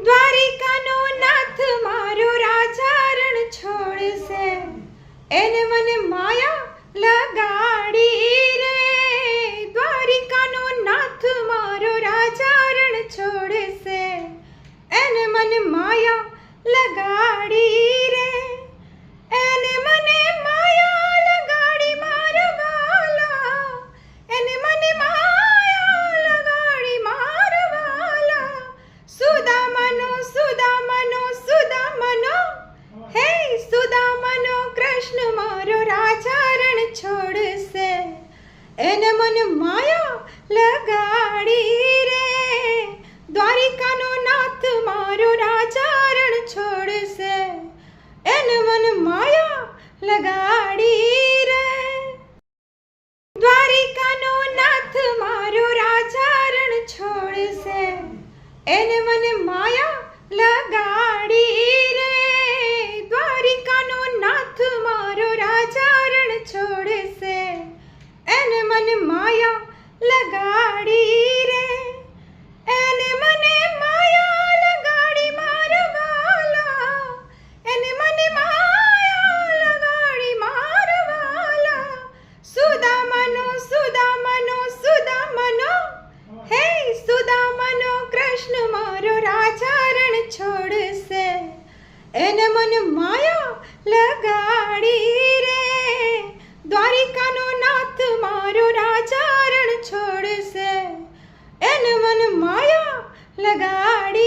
દ્વારિકાનો નાથ મારો રાજા રણ છોડશે, એને મને માયા લગાડી રે. દ્વારિકાનો નાથ મારો રાજા રણ છોડશે, એને મને માયા લગાડી રે. એને મને માયા લગાડી મારા વાલા, એને મને માયા લગાડી મારા વાલા. સુદામનો સુદામનો સુદામનો, હે સુદામનો કૃષ્ણ મારો રાજા રણ છોડશે, એને મને માયા લગાડી રે. દ્વારિકાનો નાથ મારો રાજા રણ છોડશે, એને મને માયા લગાડી રે. દ્વારિકાનો નાથ મારો રાજા રણ છોડશે, એને મને માયા લગાડી રે. દ્વારિકાનો નાથ મારો રાજા રણ છોડશે, એને મને માયા લગાડી રે. એને મને માયા લગાડી મારા વાલા, એને મને માયા લગાડી મારા વાલા. સુદામનો સુદામનો સુદામનો, હે સુદામનો કૃષ્ણ મારો રાજા રણ છોડશે, એને મને માયા લગાડી રે. દ્વારિકાનો નાથ મારો રાજા રણ છોડશે, એને મને માયા લગાડી